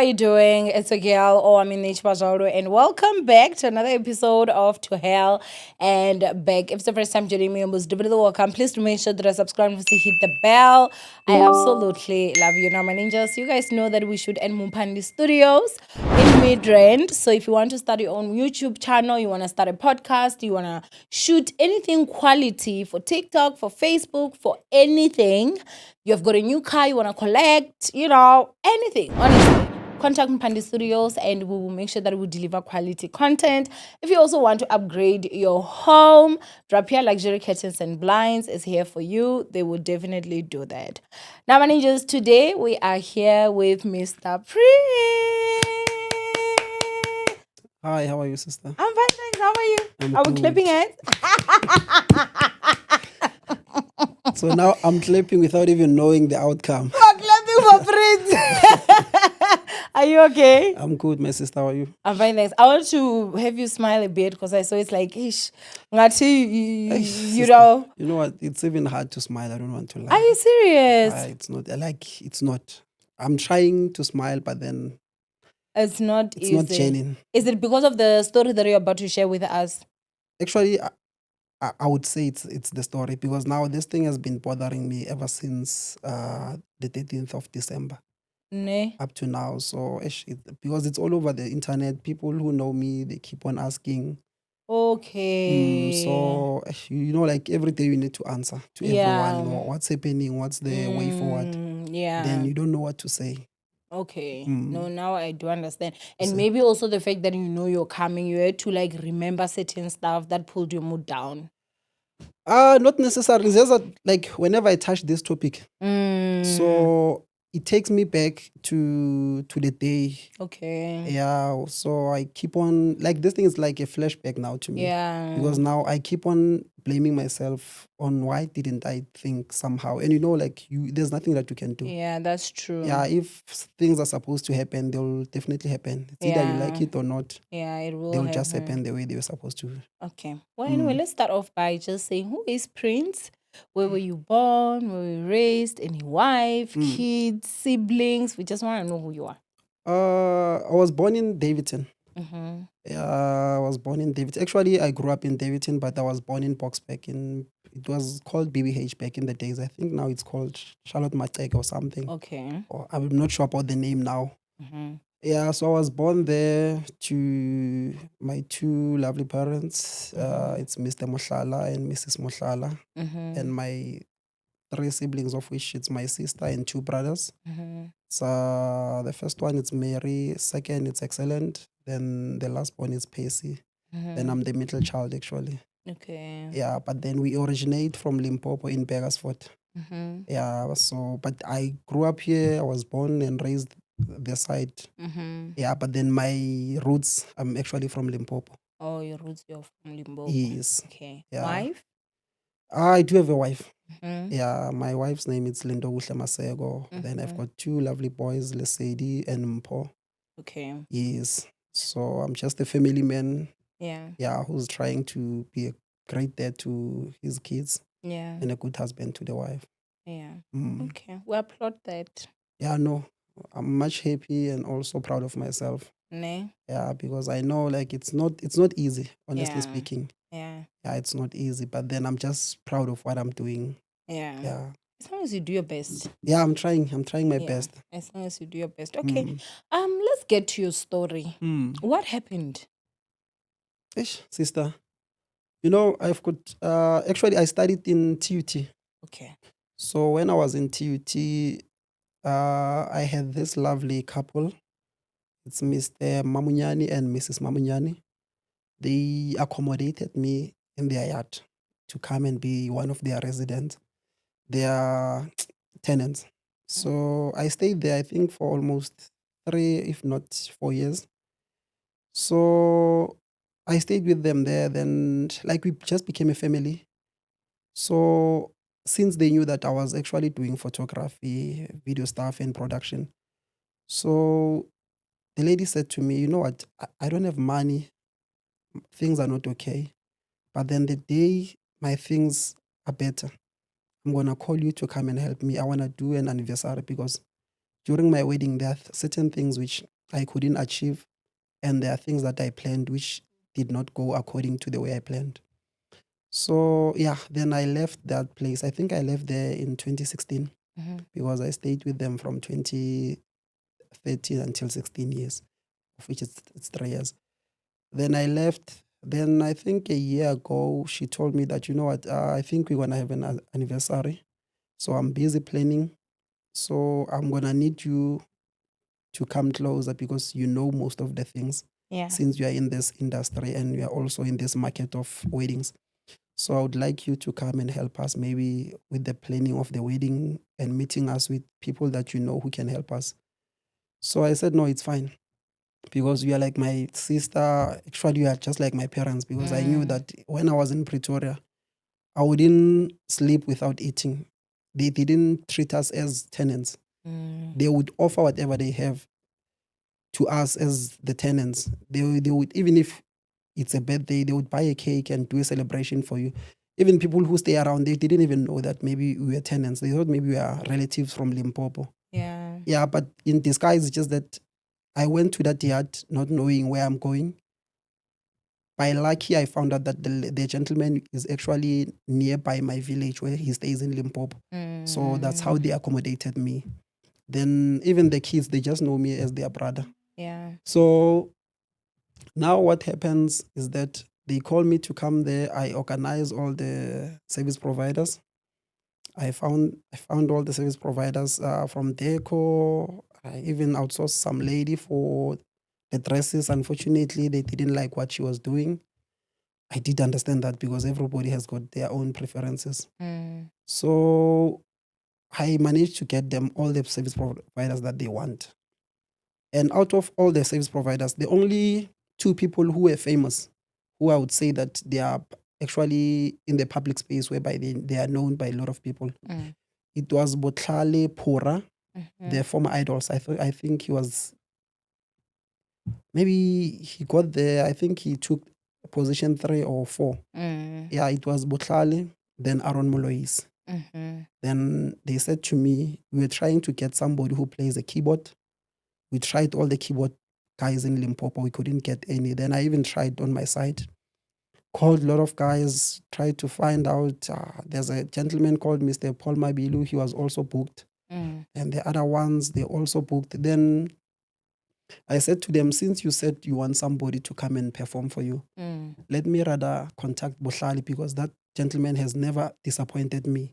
are you doing? It's a girl, Owamie, and welcome back to another episode of To Hell and Back. If it's the first time joining me, most definitely welcome. Please do make sure that I subscribe and hit the bell. I absolutely love you. Now, my ninjas, you guys know that we shoot at Mumpandi Studios in Midrand. So if you want to start your own YouTube channel, you want to start a podcast, you want to shoot anything quality for TikTok, for Facebook, for anything, you've got a new car you want to collect, anything, honestly. Contact Mpandi Studios and we will make sure that we deliver quality content. If you also want to upgrade your home, Drapier Luxury Curtains and Blinds is here for you. They will definitely do that. Now, managers, today we are here with Mr. Prince. Hi, how are you, sister? I'm fine, thanks. How are you? I'm Are we good. clapping hands? So now I'm clapping without even knowing the outcome. We're clapping for Prince. Are you okay? I'm good, my sister. How are you? I'm fine, thanks. I want to have you smile a bit because I saw it's like, ish, ngati, you Sister, know. You know what? It's even hard to smile. I don't want to lie. Are you serious? It's not. It's not. I'm trying to smile, but then It's not it's easy. not genuine. Is it because of the story that you're about to share with us? Actually, I would say it's the story because now this thing has been bothering me ever since the 13th of December. Ne? Up to now. So because it's all over the internet, people who know me, they keep on asking. Okay. So like every day you need to answer to everyone. What's happening? What's the way forward? Yeah. Then you don't know what to say. Okay. No, now I do understand. And See. maybe also the fact that you know you're coming, you had to like remember certain stuff that pulled your mood down. Not necessarily. It's just that, like whenever I touch this topic, so it takes me back to the day. Okay. Yeah. So I keep on like this thing is like a flashback now to me. Yeah. Because now I keep on blaming myself on why didn't I think somehow. And like there's nothing that you can do. Yeah, that's true. Yeah, if things are supposed to happen, they'll definitely happen. It's either you like it or not. Yeah, it will They'll just happen the way they were supposed to. Okay. Well, anyway, let's start off by just saying, who is Prince? Where were you born? Where were you raised? Any wife, kids, siblings? We just want to know who you are. I was born in Davidson. Mm-hmm. I was born in Davidson. Actually, I grew up in Davidson, but I was born in Boxback. It was called BBH back in the days. I think now it's called Charlotte Mateg or something. Okay. Or I'm not sure about the name now. Mm-hmm. Yeah, so I was born there to my two lovely parents. It's Mr. Mohlala and Mrs. Mohlala. Mm-hmm. And my three siblings, of which it's my sister and two brothers. Mm-hmm. So the first one is Mary, second it's Excellent, then the last one is Pacey. Then I'm the middle child actually. Okay. Yeah, but then we originate from Limpopo in Begersfort. Mm-hmm. Yeah, so but I grew up here, I was born and raised the side. Mm-hmm. Yeah, but then my roots, I'm actually from Limpopo. Oh, your roots, you're from Limpopo. Yes. Okay. Yeah. Wife? I do have a wife. Mm-hmm. Yeah, my wife's name is Lindo Masego. Then I've got two lovely boys, Lesedi and Mpo. Okay. Yes. So I'm just a family man. Yeah. Yeah, who's trying to be a great dad to his kids. Yeah. And a good husband to the wife. Yeah. Mm. Okay. We applaud that. Yeah, no. I'm much happy and also proud of myself. Ne? Yeah, because I know like it's not easy, honestly speaking. Yeah. Yeah, it's not easy. But then I'm just proud of what I'm doing. Yeah. Yeah. As long as you do your best. Yeah, I'm trying my best. As long as you do your best. Okay. Let's get to your story. What happened? Sister, I've got actually I studied in TUT. Okay. So when I was in TUT, I had this lovely couple. It's Mr. Mamunyani and Mrs. Mamunyani. They accommodated me in their yard to come and be one of their residents, their tenants. So I stayed there, I think, for almost 3, if not 4 years. So I stayed with them there. Then, like, we just became a family. So since they knew that I was actually doing photography, video stuff, and production, so the lady said to me, you know what, I don't have money. Things are not okay. But then the day my things are better, I'm going to call you to come and help me. I want to do an anniversary because during my wedding, there are certain things which I couldn't achieve, and there are things that I planned which did not go according to the way I planned. So yeah, then I left that place. I think I left there in 2016 because I stayed with them from 2013 until 16 years, of which it's 3 years. Then I left. Then I think a year ago, she told me that, you know what, I think we're going to have an anniversary. So I'm busy planning. So I'm going to need you to come closer because you know most of the things Yeah. since you are in this industry and you are also in this market of weddings. So I would like you to come and help us maybe with the planning of the wedding and meeting us with people that you know who can help us. So I said, no, it's fine because you are like my sister. Actually, you are just like my parents because I knew that when I was in Pretoria, I wouldn't sleep without eating. They didn't treat us as tenants. They would offer whatever they have to us as the tenants. They would, even if it's a birthday, they would buy a cake and do a celebration for you. Even people who stay around, they didn't even know that maybe we were tenants. They thought maybe we are relatives from Limpopo. Yeah. Yeah, but in disguise, it's just that I went to that yard not knowing where I'm going. By lucky, I found out that the gentleman is actually nearby my village where he stays in Limpopo. So that's how they accommodated me. Then even the kids, they just know me as their brother. Yeah. So now what happens is that they call me to come there. I organize all the service providers. I found all the service providers from Deco. I even outsourced some lady for the dresses. Unfortunately, they didn't like what she was doing. I did understand that because everybody has got their own preferences. So I managed to get them all the service providers that they want. And out of all the service providers, the only two people who were famous, who I would say that they are actually in the public space whereby they are known by a lot of people. It was Botlale Pora, the former idols. I think he was, maybe he got there, I think he took position 3 or 4. Yeah, it was Botlale, then Aaron Moloisi. Then they said to me, we were trying to get somebody who plays a keyboard. We tried all the keyboard guys in Limpopo. We couldn't get any. Then I even tried on my side. Called a lot of guys, tried to find out. There's a gentleman called Mr. Paul Mabilu. He was also booked. And the other ones, they also booked. Then I said to them, since you said you want somebody to come and perform for you, let me rather contact Bohlali because that gentleman has never disappointed me.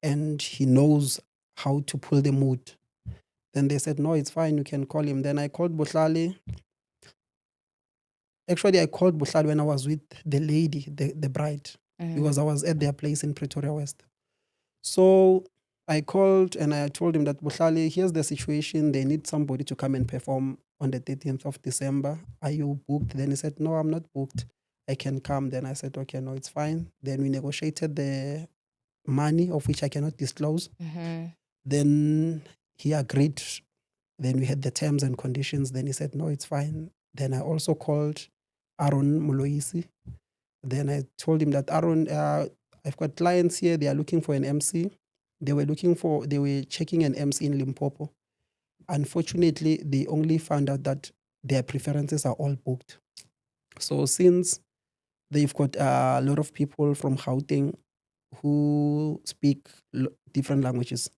And he knows how to pull the mood. Then they said, no, it's fine, you can call him. Then I called Bohlali. Actually, I called Bohlali when I was with the lady, the bride, because I was at their place in Pretoria West. So I called and I told him that, Bohlali, here's the situation. They need somebody to come and perform on the 13th of December. Are you booked? Then he said, no, I'm not booked. I can come. Then I said, okay, no, it's fine. Then we negotiated the money, of which I cannot disclose. Then he agreed. Then we had the terms and conditions. Then he said, no, it's fine. Then I also called Aaron Moloisi. Then I told him that, Aaron, I've got clients here. They are looking for an MC. They were checking an MC in Limpopo. Unfortunately, they only found out that their preferences are all booked. So since they've got a lot of people from Gauteng who speak different languages,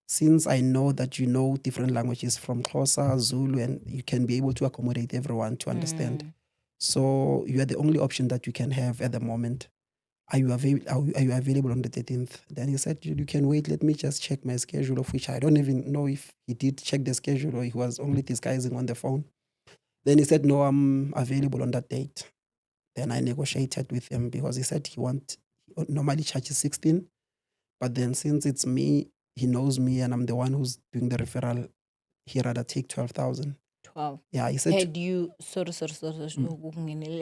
since I know that you know different languages from Xhosa, Zulu, and you can be able to accommodate everyone to understand. So you are the only option that you can have at the moment. Are you available on the 13th? Then he said, you can wait. Let me just check my schedule, of which I don't even know if he did check the schedule or he was only disguising on the phone. Then he said, no, I'm available on that date. Then I negotiated with him because he said he normally charges 16. But then since it's me, he knows me and I'm the one who's doing the referral, he rather take 12,000. 12. Yeah, he said, Had you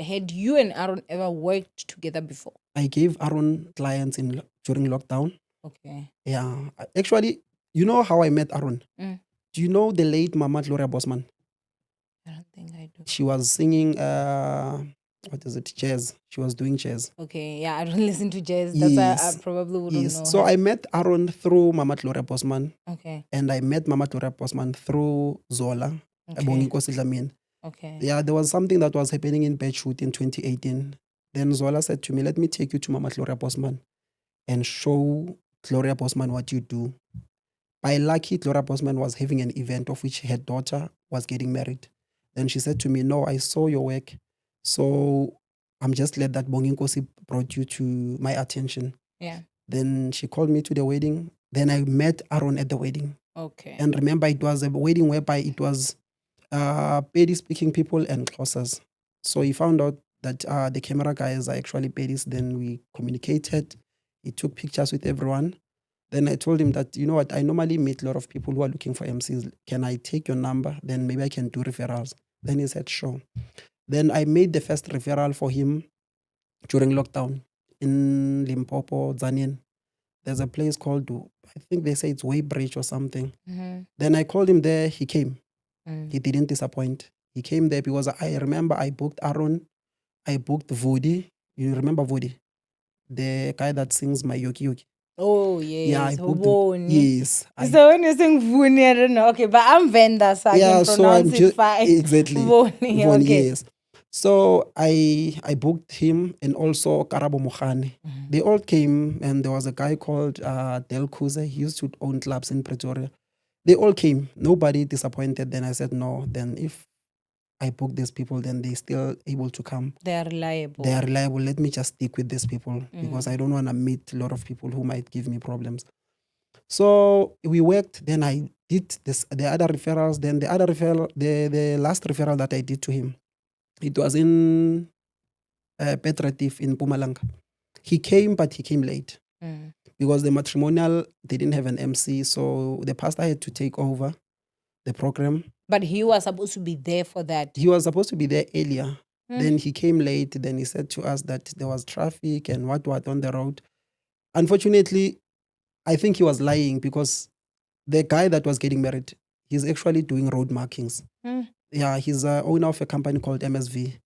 had you and Aaron ever worked together before? I gave Aaron clients during lockdown. Okay. Yeah. Actually, you know how I met Aaron? Do you know the late Mama Gloria Bosman? I don't think I do. She was singing, what is it, jazz. She was doing jazz. Okay, yeah, I don't listen to jazz. That's why I Yes. probably wouldn't Yes. know So her. I met Aaron through Mama Gloria Bosman, Okay, and I met Mama Gloria Bosman through Zola, okay, Bonginkosi Dlamini. okay. Yeah, there was something that was happening in Bedshoot in 2018. Then Zola said to me, let me take you to Mama Gloria Bosman and show Gloria Bosman what you do. By lucky, Gloria Bosman was having an event of which her daughter was getting married. Then she said to me, no, I saw your work. So I'm just glad that Bonginkosi brought you to my attention. Yeah. Then she called me to the wedding. Then I met Aaron at the wedding. Okay. And remember, it was a wedding whereby it was Pedi speaking people and Xhosas. So he found out that the camera guys are actually Pedis. Then we communicated. He took pictures with everyone. Then I told him that, you know what, I normally meet a lot of people who are looking for MCs. Can I take your number? Then maybe I can do referrals. Then he said, sure. Then I made the first referral for him during lockdown in Limpopo, Zanien. There's a place called, I think they say it's Weybridge or something. Mm-hmm. Then I called him there. He came. Mm. He didn't disappoint. He came there because I remember I booked Aaron. I booked Vodi. You remember Vodi? The guy that sings my Yoki Yoki. Oh, Yeah, I yes. booked. Yes. Yes. So when you're saying Vuni, I don't know. Okay, but I'm Venda, so I can So I'm pronounce it just fine. exactly Vuni, Von, okay. yes. So I booked him and also Karabo Mohane. Mhm. They all came, and there was a guy called Del Kuze. He used to own clubs in Pretoria. They all came. Nobody disappointed. Then I said, no, then if I book these people, then they still able to come. They are reliable. They are reliable. Let me just stick with these people because I don't want to meet a lot of people who might give me problems. So we worked. Then I did the other referrals. Then the other referral, the last referral that I did to him, it was in Petratif in Pumalanga. He came, but he came late because the matrimonial, they didn't have an MC. So the pastor had to take over the program. But he was supposed to be there for that. He was supposed to be there earlier. Then he came late. Then he said to us that there was traffic and what on the road. Unfortunately, I think he was lying because the guy that was getting married, he's actually doing road markings. Yeah, he's the owner of a company called MSV.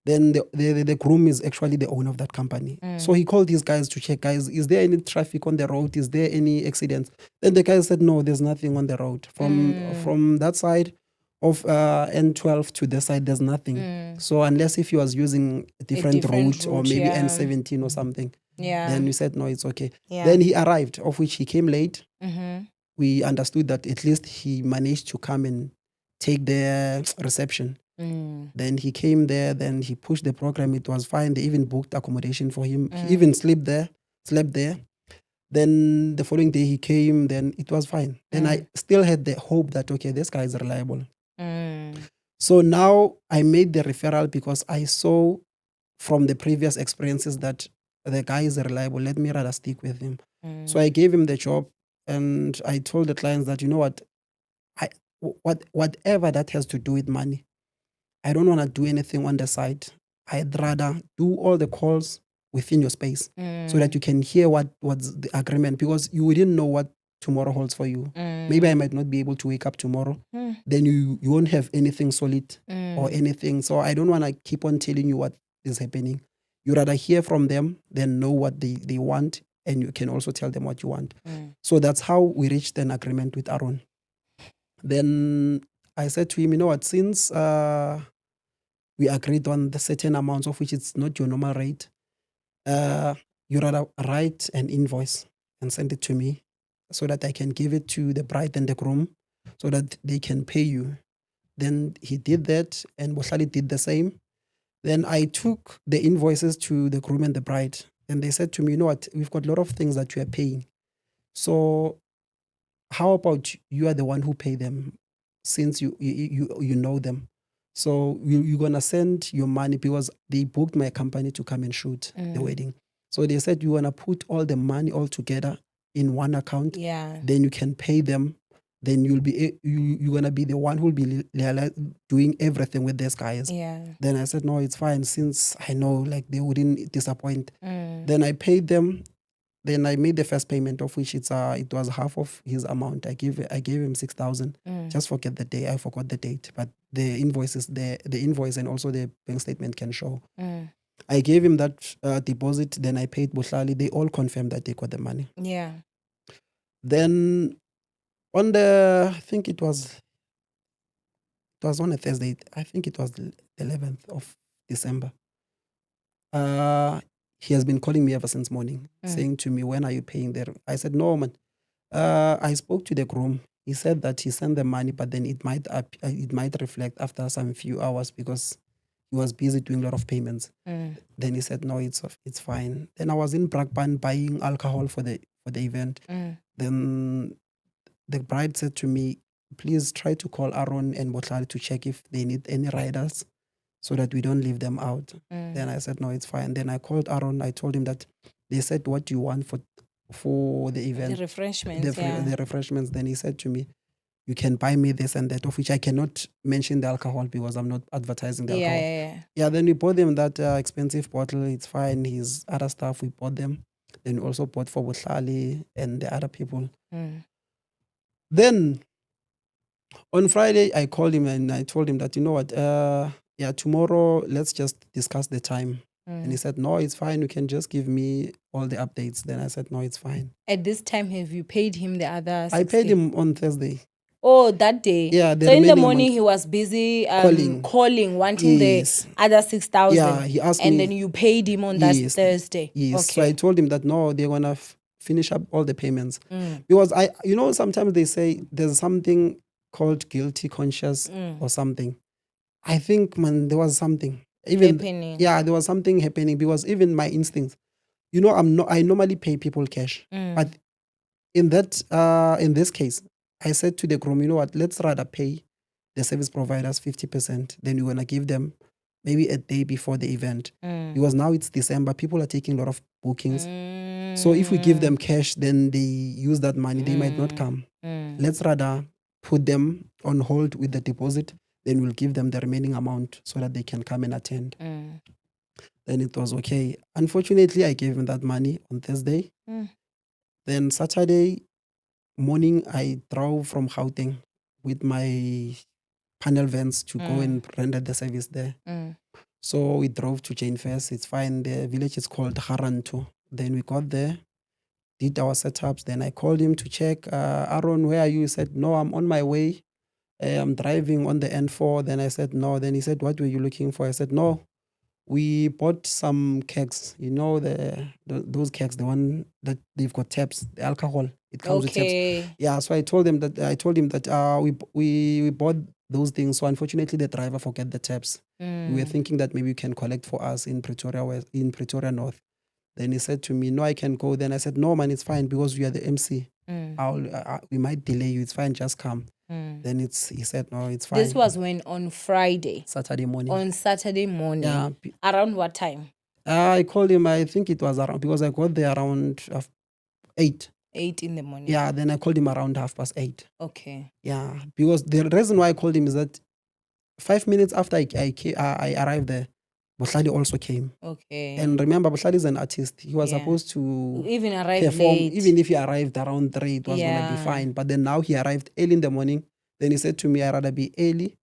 Then the groom is actually the owner of that company. So he called these guys to check, guys, is there any traffic on the road? Is there any accidents? Then the guy said, no, there's nothing on the road. From that side of N12 to this side, there's nothing. So unless if he was using a different route or maybe yeah. N17 or something, Yeah. then we said, no, it's okay. Yeah. Then he arrived, of which he came late. Mm-hmm. We understood that at least he managed to come and take the reception. Then he came there, then he pushed the program. It was fine. They even booked accommodation for him. He even slept there. Then the following day he came, then it was fine. Then I still had the hope that, okay, this guy is reliable. So now I made the referral because I saw from the previous experiences that the guy is reliable. Let me rather stick with him. So I gave him the job and I told the clients that, you know what, whatever that has to do with money, I don't want to do anything on the side. I'd rather do all the calls within your space so that you can hear what's the agreement because you wouldn't know what tomorrow holds for you. Maybe I might not be able to wake up tomorrow. Then you won't have anything solid or anything. So I don't want to keep on telling you what is happening. You rather hear from them than know what they want, and you can also tell them what you want. So that's how we reached an agreement with Aaron. Then I said to him, you know what, since we agreed on the certain amounts of which it's not your normal rate, you rather write an invoice and send it to me so that I can give it to the bride and the groom so that they can pay you. Then he did that and Bohlali did the same. Then I took the invoices to the groom and the bride and they said to me, you know what, we've got a lot of things that you are paying. So how about you are the one who pay them since you know them? So you're going to send your money because they booked my company to come and shoot the wedding. So they said you want to put all the money all together in one account. Yeah. Then you can pay them. Then you're going to be the one who will be doing everything with these guys. Yeah. Then I said, no, it's fine since I know like they wouldn't disappoint. Then I paid them. Then I made the first payment, of which it was half of his amount. I gave him 6,000. Just forget the day. I forgot the date, but the invoices, the invoice and also the bank statement can show. I gave him that deposit. Then I paid Buhlali. They all confirmed that they got the money. Yeah. Then on the, I think it was on a Thursday. I think it was the 11th of December. He has been calling me ever since morning, saying to me, when are you paying there? I said, no, man. I spoke to the groom. He said that he sent the money, but then it might reflect after some few hours because he was busy doing a lot of payments. Then he said, no, it's fine. Then I was in Brakpan buying alcohol for the event. Then the bride said to me, please try to call Aaron and Botlali to check if they need any riders so that we don't leave them out. Then I said, no, it's fine. Then I called Aaron. I told him that they said, what do you want for the event? The refreshments, The refreshments. Then he said to me, you can buy me this and that, of which I cannot mention the alcohol because I'm not advertising the alcohol. Yeah, then we bought them that expensive bottle. It's fine. His other stuff, we bought them. Then we also bought for Botlali and the other people. Then on Friday, I called him and I told him that, you know what, tomorrow, let's just discuss the time. And he said, no, it's fine. You can just give me all the updates. Then I said, no, it's fine. At this time, have you paid him the other 60? I paid him on Thursday. Oh, that day. Yeah. So in the morning, he was busy calling, wanting the other 6,000. Yeah, he asked me. And then you paid him on that Thursday. Yes. Okay. So I told him that, no, they're going to finish up all the payments. Because sometimes they say there's something called guilty conscious or something. I think, man, there was something. Happening. Yeah, there was something happening because even my instincts, I normally pay people cash. But in this case, I said to the groom, you know what, let's rather pay the service providers 50%. Then we're going to give them maybe a day before the event. Because now it's December, people are taking a lot of bookings. So if we give them cash, then they use that money, they might not come. Let's rather put them on hold with the deposit. Then we'll give them the remaining amount so that they can come and attend. Then it was okay. Unfortunately, I gave him that money on Thursday. Then Saturday morning, I drove from Gauteng with my panel vans to go and render the service there. So we drove to Jane First. It's fine. The village is called Haranto. Then we got there, did our setups. Then I called him to check, Aaron, where are you? He said, no, I'm on my way. I'm driving on the N4. Then I said, no. Then he said, what were you looking for? I said, no, we bought some kegs. You know, those kegs, the one that they've got taps, the alcohol. It comes with taps. Yeah, so I told him that we bought those things. So unfortunately, the driver forgot the taps. We were thinking that maybe you can collect for us in Pretoria West, in Pretoria North. Then he said to me, no, I can go. Then I said, no, man, it's fine because we are the MC. We might delay you. It's fine, just come. Then he said, no, it's fine. This was when on Friday? Saturday morning. On Saturday morning? Yeah. Around what time? I called him, I think it was around, because I got there around 8. 8 in the morning? Yeah, then I called him around 8:30. Okay. Yeah, because the reason why I called him is that 5 minutes after I arrived there, Bohlali also came. Okay. And remember, Bohlali is an artist. He was supposed to even arrive perform. late. Even if he arrived around 3, it was going to be fine. But then now he arrived early in the morning. Then he said to me, I'd rather be early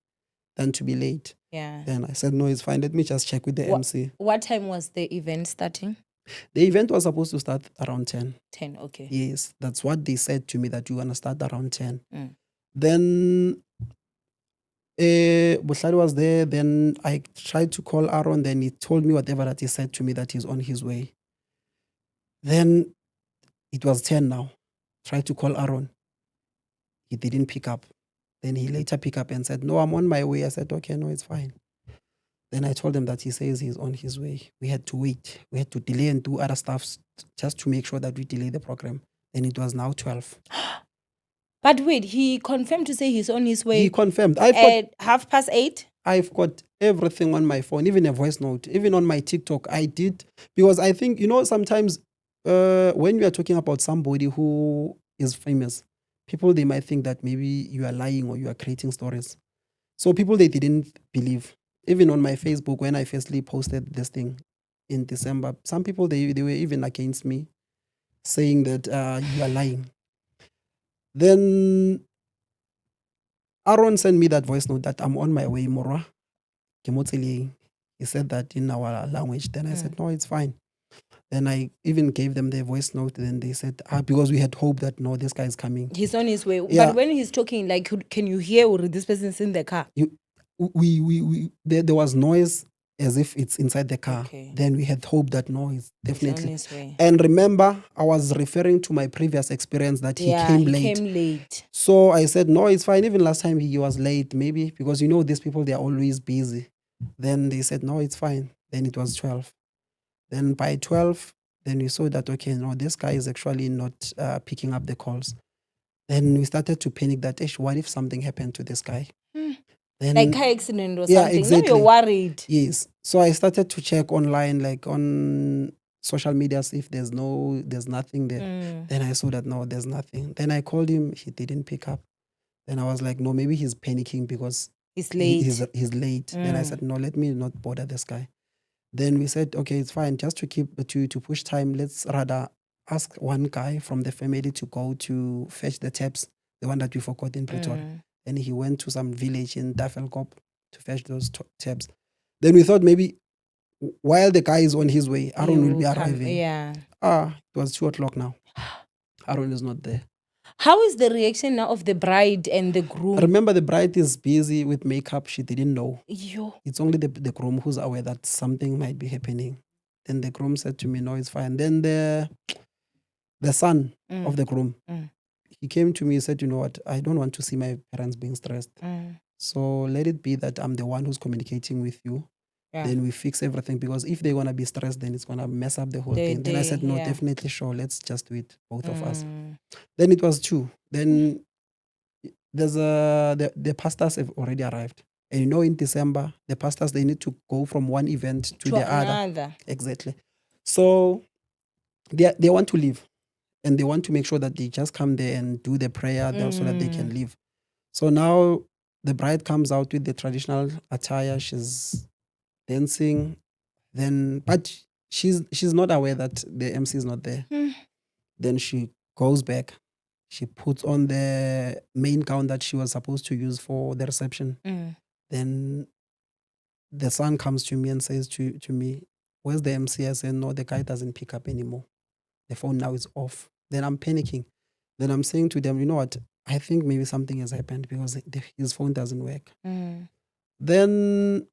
than to be late. Yeah. Then I said, no, it's fine. Let me just check with the MC. What time was the event starting? The event was supposed to start around 10. 10, okay. Yes, that's what they said to me, that you're going to start around 10. Then Bohlali was there. Then I tried to call Aaron. Then he told me whatever that he said to me, that he's on his way. Then it was 10 now. Tried to call Aaron. He didn't pick up. Then he later picked up and said, no, I'm on my way. I said, okay, no, it's fine. Then I told him that he says he's on his way. We had to wait. We had to delay and do other stuff just to make sure that we delay the program. Then it was now 12. But wait, he confirmed to say he's on his way. He confirmed. At 8:30? I've got everything on my phone, even a voice note, even on my TikTok. I did, because I think, sometimes when you are talking about somebody who is famous, people, they might think that maybe you are lying or you are creating stories. So people, they didn't believe. Even on my Facebook, when I firstly posted this thing in December, some people, they were even against me. saying that you are lying. Then Aaron sent me that voice note that I'm on my way, Morwa. He said that in our language. Then I said, no, it's fine. Then I even gave them the voice note. Then they said, because we had hoped that, no, this guy is coming. He's on his way. Yeah. But when he's talking, like, can you hear or this person's in the car? There was noise as if it's inside the car. Okay. Then we had hoped that, no, it's He's on definitely. his way. And remember, I was referring to my previous experience that he came late. So I said, no, it's fine. Even last time he was late, maybe because these people, they are always busy. Then they said, no, it's fine. Then it was 12. Then by 12, then we saw that, okay, no, this guy is actually not picking up the calls. Then we started to panic that, what if something happened to this guy? Then, like car accident or yeah, something. exactly. Now you're worried. Yes. So I started to check online, like on social media, if there's nothing there. Then I saw that, no, there's nothing. Then I called him. He didn't pick up. Then I was like, no, maybe he's panicking because He's late. He's late. Then I said, no, let me not bother this guy. Then we said, okay, it's fine. Just to push time, let's rather ask one guy from the family to go to fetch the taps, the one that we forgot in Pretoria. And he went to some village in Tafelkop to fetch those taps. Then we thought maybe while the guy is on his way, Aaron will be arriving. Yeah. It was 2:00 now. Aaron is not there. How is the reaction now of the bride and the groom? Remember, the bride is busy with makeup. She didn't know. Yo. It's only the groom who's aware that something might be happening. Then the groom said to me, no, it's fine. Then the son of the groom, he came to me and said, you know what, I don't want to see my parents being stressed. So let it be that I'm the one who's communicating with you. Yeah. Then we fix everything, because if they're going to be stressed, then it's going to mess up the whole thing. Then I said, no, definitely, sure, let's just do it, both of us. Then it was 2. Then there's the pastors have already arrived. And in December, the pastors, they need to go from one event to the other. Exactly. So they want to leave. And they want to make sure that they just come there and do the prayer so that they can leave. So now the bride comes out with the traditional attire. She's dancing. But she's not aware that the MC is not there. Then she goes back. She puts on the main gown that she was supposed to use for the reception. Then the son comes to me and says to me, where's the MC? I said, no, the guy doesn't pick up anymore. The phone now is off. Then I'm panicking. Then I'm saying to them, you know what? I think maybe something has happened because his phone doesn't work. Then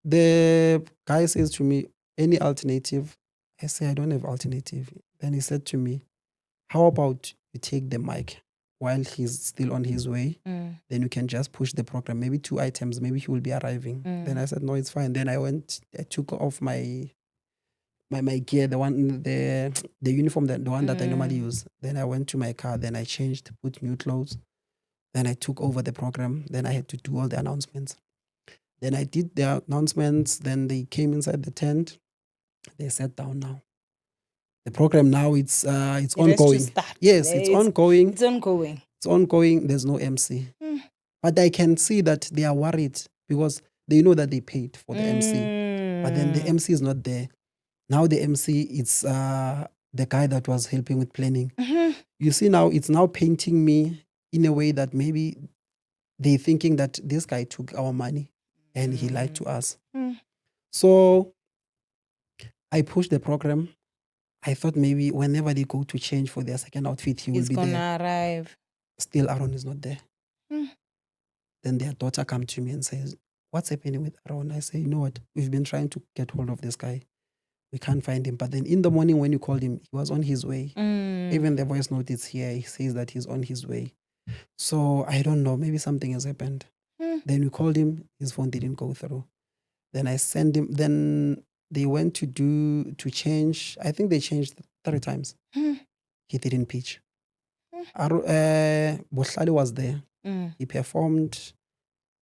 the guy says to me, any alternative? I say, I don't have alternative. Then he said to me, how about you take the mic while he's still on his way? Then you can just push the program, maybe 2 items, maybe he will be arriving. Then I said, no, it's fine. Then I took off my gear, the uniform, the one that I normally use. Then I went to my car, then I changed, put new clothes. Then I took over the program. Then I had to do all the announcements. Then I did the announcements. Then they came inside the tent. They sat down now. The program now, it's ongoing. Yes, it's ongoing. It's ongoing. It's ongoing. There's no MC. But I can see that they are worried because they know that they paid for the MC. But then the MC is not there. Now the MC, it's the guy that was helping with planning. You see now, it's now painting me in a way that maybe they're thinking that this guy took our money and he lied to us. So I pushed the program. I thought maybe whenever they go to change for their second outfit, he will be there. He's gonna arrive. Still, Aaron is not there. Then their daughter comes to me and says, what's happening with Aaron? I say, you know what? We've been trying to get hold of this guy. We can't find him. But then in the morning when you called him, he was on his way. Even the voice note is here. He says that he's on his way. So I don't know. Maybe something has happened. Then we called him. His phone didn't go through. Then I sent him. Then they went to change. I think they changed 3 times. He didn't pitch. Bohlale was there. He performed,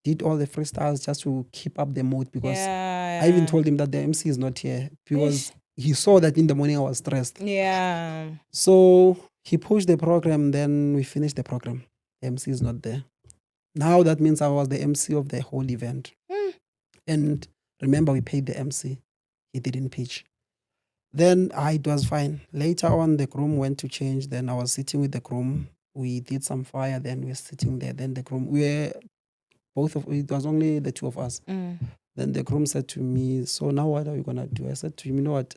did all the freestyles just to keep up the mood because I even told him that the MC is not here because he saw that in the morning I was stressed. Yeah. So he pushed the program, then we finished the program. The MC is not there. Now that means I was the MC of the whole event. And remember, we paid the MC. He didn't pitch. Then it was fine. Later on, the groom went to change. Then I was sitting with the groom. We did some fire. Then we were sitting there. Then the groom, we were it was only the two of us. Mm. Then the groom said to me, "So now what are we gonna do?" I said to him, "You know what?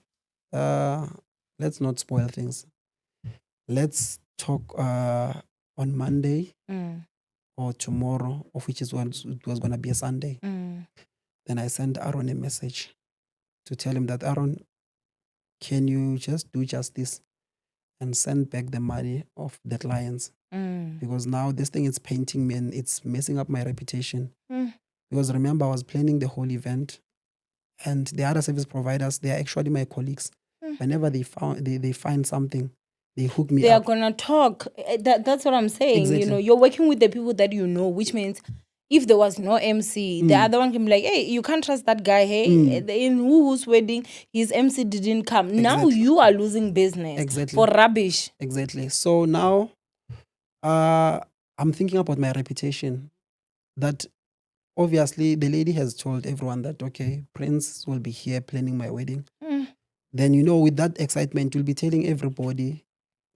Let's not spoil things. Let's talk on Monday Mm. or tomorrow, of which it was gonna be a Sunday." Mm. Then I sent Aaron a message to tell him that, Aaron, can you just do just this and send back the money of the clients? Mm. Because now this thing is painting me and it's messing up my reputation. Mm. Because remember, I was planning the whole event, and the other service providers, they are actually my colleagues. Mm. Whenever they find something, they hook me They are up. gonna talk. That's what I'm saying. You know, Exactly. you're working with the people that you know, which means if there was no MC, the Mm. other one can be like, "Hey, you can't trust that guy. Hey, Mm. in whose wedding his MC didn't come. Now Exactly. you are losing business Exactly. for rubbish." Exactly. So now I'm thinking about my reputation. That obviously the lady has told everyone that, okay, Prince will be here planning my wedding. Mm. Then, with that excitement, you'll be telling everybody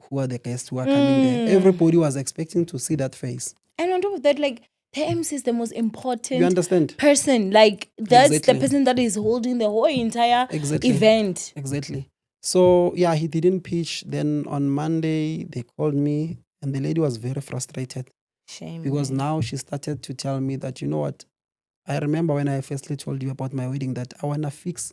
who are the guests who are coming there. Mm. Everybody was expecting to see that face. And on top of that, like the MC is the most You important understand? person. Like that's the Exactly. person that is holding the whole entire Exactly. event. Exactly. So, yeah, he didn't pitch. Then on Monday, they called me, and the lady was very frustrated Shame. because Man. now she started to tell me that, you know what? I remember when I firstly told you about my wedding that I want to fix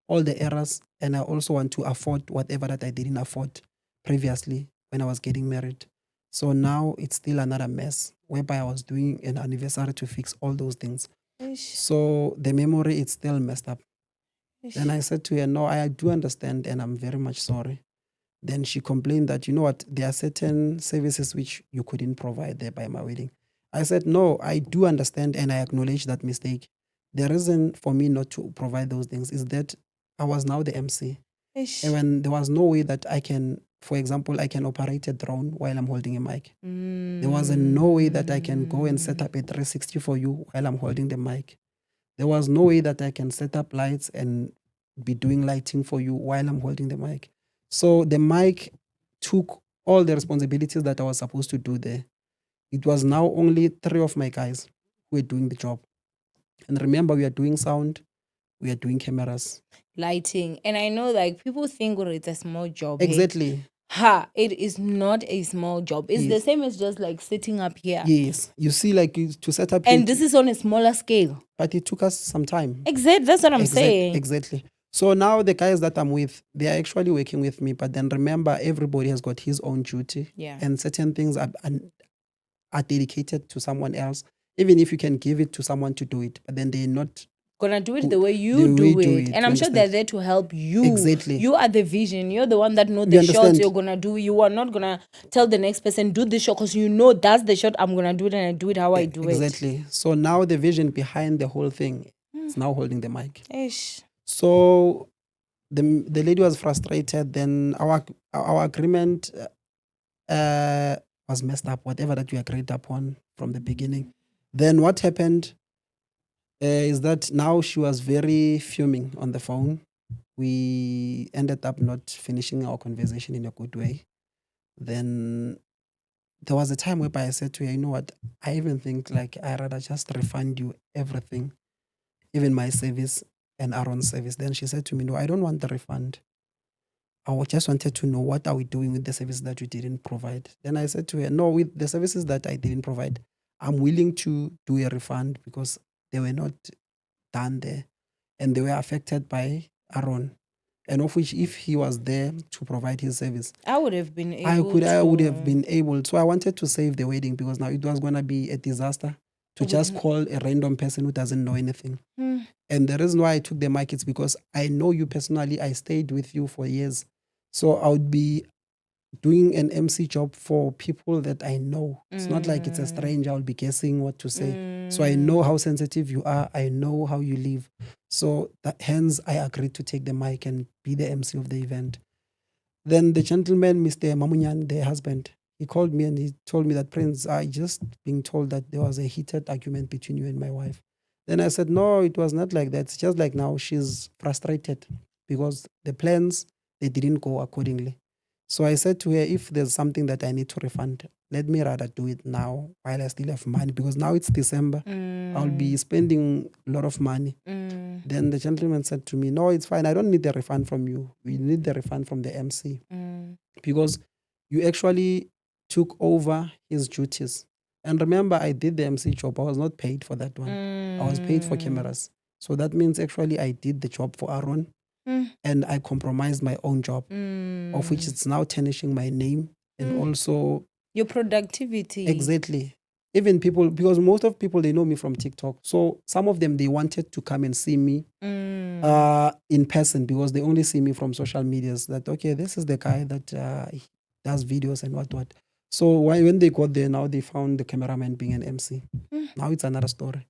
all the errors, and I also want to afford whatever that I didn't afford previously when I was getting married. So now it's still another mess whereby I was doing an anniversary to fix all those things. Ish. So the memory is still messed up. Ish. Then I said to her, no, I do understand and I'm very much sorry. Then she complained that, you know what, there are certain services which you couldn't provide there by my wedding. I said, no, I do understand and I acknowledge that mistake. The reason for me not to provide those things is that I was now the MC. Ish. And when there was no way that I can, for example, I can operate a drone while I'm holding a mic. There was no way that I can go and set up a 360 for you while I'm holding the mic. There was no way that I can set up lights and be doing lighting for you while I'm holding the mic. So the mic took all the responsibilities that I was supposed to do there. It was now only 3 of my guys who were doing the job. And remember, we are doing sound, we are doing cameras. Lighting. And I know like people think well, it's a small job. Hey? Exactly. It is not a small job. It's the Yes. same as just like sitting up here. Yes. You see, like to set up here, And this is on a smaller scale. but it took us some time. Exactly. That's what I'm saying. Exactly. So now the guys that I'm with, they are actually working with me. But then remember, everybody has got his own duty. Yeah. And certain things are dedicated to someone else. Even if you can give it to someone to do it, but then they're not Gonna do it who- the way you the way do do it. it, And you I'm sure they're understand? there to help you. Exactly. You are the vision. You're the one that know You the shots understand? you're gonna do. You are not gonna tell the next person, do this shot, because you know that's the shot I'm gonna do it, and I do it how I do it. Exactly. So now the vision behind the whole thing is now holding the mic. Ish. So the lady was frustrated. Then our agreement was messed up. Whatever that we agreed upon from the beginning. Then what happened is that now she was very fuming on the phone. We ended up not finishing our conversation in a good way. Then there was a time whereby I said to her, you know what, I even think like I rather just refund you everything, even my service and Aaron's service. Then she said to me, no, I don't want the refund. Just wanted to know what are we doing with the services that you didn't provide. Then I said to her, no, with the services that I didn't provide, I'm willing to do a refund because they were not done there and they were affected by Aaron. And of which, if he was there to provide his service, I would have been able I would have been able. So I wanted to save the wedding because now it was going to be a disaster to just call a random person who doesn't know anything. And the reason why I took the mic is because I know you personally. I stayed with you for years. So I would be doing an MC job for people that I know. It's not like it's a stranger. I'll be guessing what to say. So I know how sensitive you are. I know how you live. So hence I agreed to take the mic and be the MC of the event. Then the gentleman, Mr. Mamunyan, the husband, he called me and he told me that, Prince, I just being told that there was a heated argument between you and my wife. Then I said, no, it was not like that. It's just like now she's frustrated because the plans they didn't go accordingly. So I said to her, if there's something that I need to refund, let me rather do it now while I still have money, because now it's December. I'll be spending a lot of money. Then the gentleman said to me, no, it's fine. I don't need the refund from you. We need the refund from the MC, because you actually took over his duties. And remember, I did the MC job. I was not paid for that one. I was paid for cameras. So that means actually I did the job for Aaron and I compromised my own job, of which it's now tarnishing my name and also your productivity. exactly. Even people, because most of people, they know me from TikTok. So some of them, they wanted to come and see me in person, because they only see me from social medias, that, okay, this is the guy that he does videos and what. So when they got there, now they found the cameraman being an MC. Now it's another story.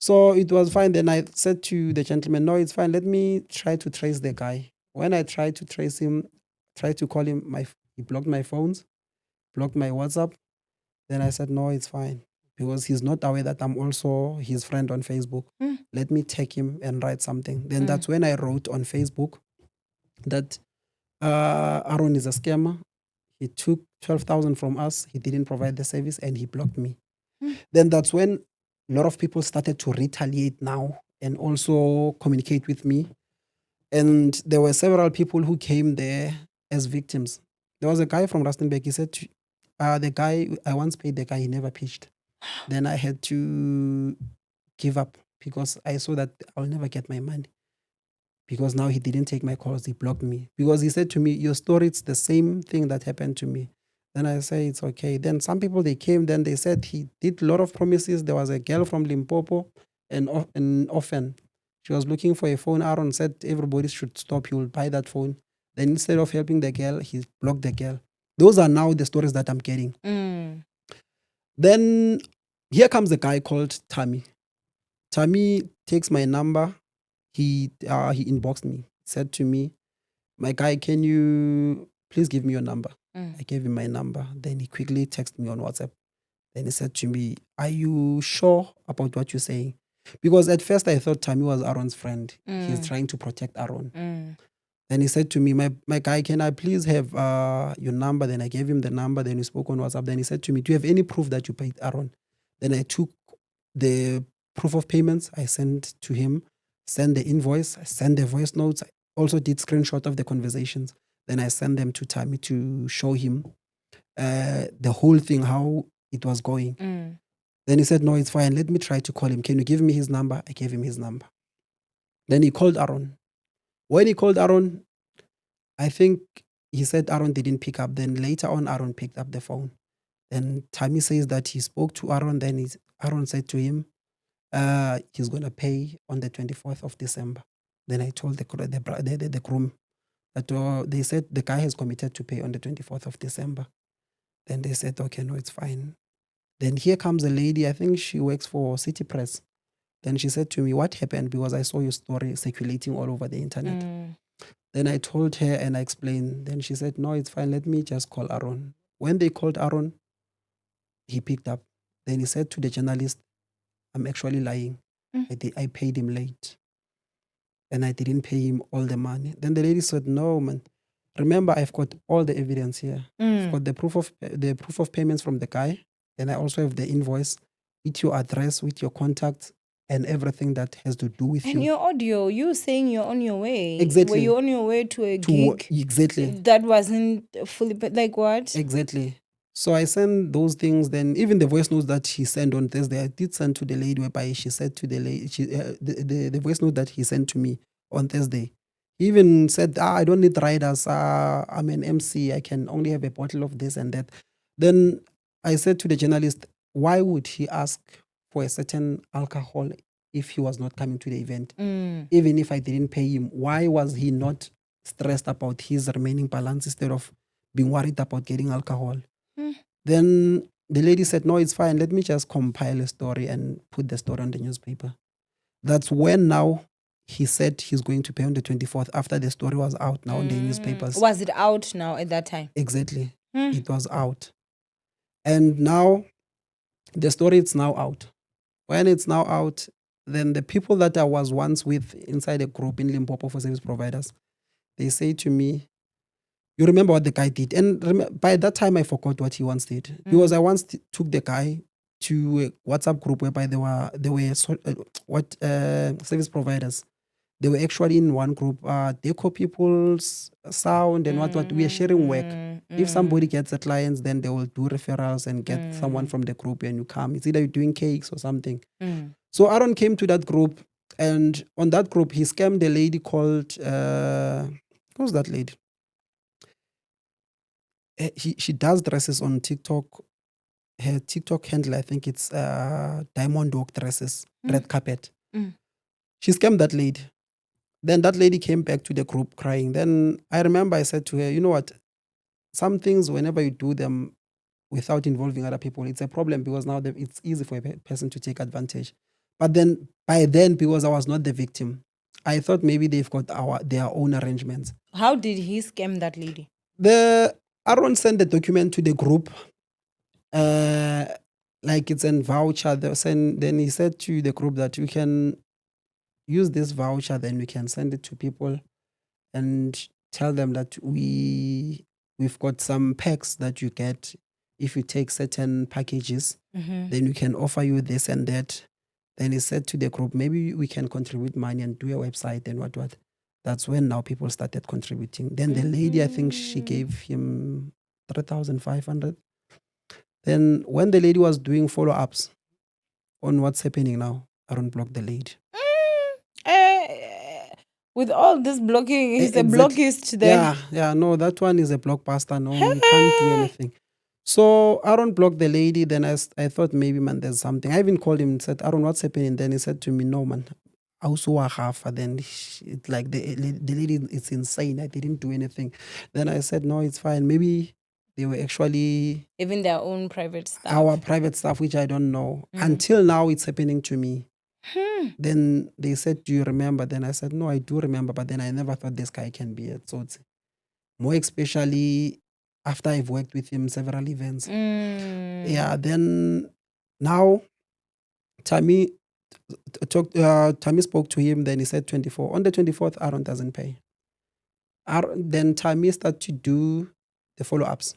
So it was fine. Then I said to the gentleman, no, it's fine. Let me try to trace the guy. When I tried to trace him, tried to call him, he blocked my phones, blocked my WhatsApp. Then I said, no, it's fine, because he's not aware that I'm also his friend on Facebook. Let me take him and write something. Then that's when I wrote on Facebook that Aaron is a scammer. He took 12,000 from us. He didn't provide the service and he blocked me. Then that's when a lot of people started to retaliate now and also communicate with me. And there were several people who came there as victims. There was a guy from Rustenburg. He said, the guy, I once paid the guy, he never pitched. Then I had to give up because I saw that I'll never get my money. Because now he didn't take my calls, he blocked me. Because he said to me, your story, it's the same thing that happened to me. Then I say, it's okay. Then some people, they came, then they said he did a lot of promises. There was a girl from Limpopo and often she was looking for a phone. Aaron said everybody should stop, he will buy that phone. Then instead of helping the girl, he blocked the girl. Those are now the stories that I'm getting. Then here comes a guy called Tammy. Tammy takes my number. He inboxed me, said to me, my guy, can you please give me your number? I gave him my number. Then he quickly texted me on WhatsApp. Then he said to me, are you sure about what you're saying? Because at first I thought Tammy was Aaron's friend. He's trying to protect Aaron. Then he said to me, my guy, can I please have your number? Then I gave him the number. Then we spoke on WhatsApp. Then he said to me, do you have any proof that you paid Aaron? Then I took the proof of payments. I sent to him, sent the invoice, I sent the voice notes. I also did screenshot of the conversations. Then I sent them to Tammy to show him the whole thing, how it was going. Then he said, no, it's fine. Let me try to call him. Can you give me his number? I gave him his number. Then he called Aaron. When he called Aaron, I think he said Aaron didn't pick up. Then later on, Aaron picked up the phone. Then Tammy says that he spoke to Aaron. Then Aaron said to him, he's going to pay on the 24th of December. Then I told the groom that they said the guy has committed to pay on the 24th of December. Then they said, okay, no, it's fine. Then here comes a lady, I think she works for City Press. Then she said to me, what happened? Because I saw your story circulating all over the internet. Then I told her and I explained. Then she said, no, it's fine. Let me just call Aaron. When they called Aaron, he picked up. Then he said to the journalist, I'm actually lying. I paid him late. And I didn't pay him all the money. Then the lady said, no, man. Remember, I've got all the evidence here. I've got the proof of payments from the guy. And I also have the invoice with your address, with your contacts, and everything that has to do with you. And your audio, you saying you're on your way. Exactly. Were you on your way to a gig? Exactly. That wasn't fully, like what? Exactly. So I sent those things. Then even the voice notes that he sent on Thursday, I did send to the lady whereby she said to the lady, the voice note that he sent to me on Thursday. He even said, I don't need riders. I'm an MC. I can only have a bottle of this and that. Then I said to the journalist, why would he ask for a certain alcohol if he was not coming to the event? Even if I didn't pay him, why was he not stressed about his remaining balance instead of being worried about getting alcohol? Then the lady said, no, it's fine. Let me just compile a story and put the story on the newspaper. That's when now he said he's going to pay on the 24th after the story was out now in the newspapers. Was it out now at that time? Exactly. It was out. And now the story is now out. When it's now out, then the people that I was once with inside a group in Limpopo for service providers, they say to me, you remember what the guy did? And by that time, I forgot what he once did. Because I once took the guy to a WhatsApp group whereby they were service providers. They were actually in one group, deco people's sound and what we are sharing work. If somebody gets a client, then they will do referrals and get someone from the group and you come. It's either you're doing cakes or something. So Aaron came to that group, and on that group, he scammed a lady called, who's that lady? She does dresses on TikTok. Her TikTok handle, I think it's Diamond Walk Dresses, Red Carpet. She scammed that lady. Then that lady came back to the group crying. Then I remember I said to her, you know what? Some things, whenever you do them without involving other people, it's a problem because now it's easy for a person to take advantage. But then by then, because I was not the victim, I thought maybe they've got their own arrangements. How did he scam that lady? Aaron sent the document to the group, like it's a voucher. Then he said to the group that you can use this voucher, then we can send it to people and tell them that we've got some packs that you get if you take certain packages, then we can offer you this and that. Then he said to the group, maybe we can contribute money and do a website and what. That's when now people started contributing. Then the lady, I think she gave him 3,500. Then when the lady was doing follow-ups on what's happening now, Aaron blocked the lady. With all this blocking, he's a blockist then. Yeah, no, that one is a blockbuster. No, you can't do anything. So Aaron blocked the lady. Then I thought maybe, man, there's something. I even called him and said, Aaron, what's happening? Then he said to me, no, man, I also half. Then it's like the lady is insane. I didn't do anything. Then I said, no, it's fine. Maybe they were actually even their own private stuff. Our private stuff, which I don't know. Until now, it's happening to me. Then they said, do you remember? Then I said, no, I do remember. But then I never thought this guy can be it. So it's more especially after I've worked with him several events. Yeah, then now Tammy spoke to him. Then he said 24. On the 24th, Aaron doesn't pay. Then Tammy started to do the follow-ups.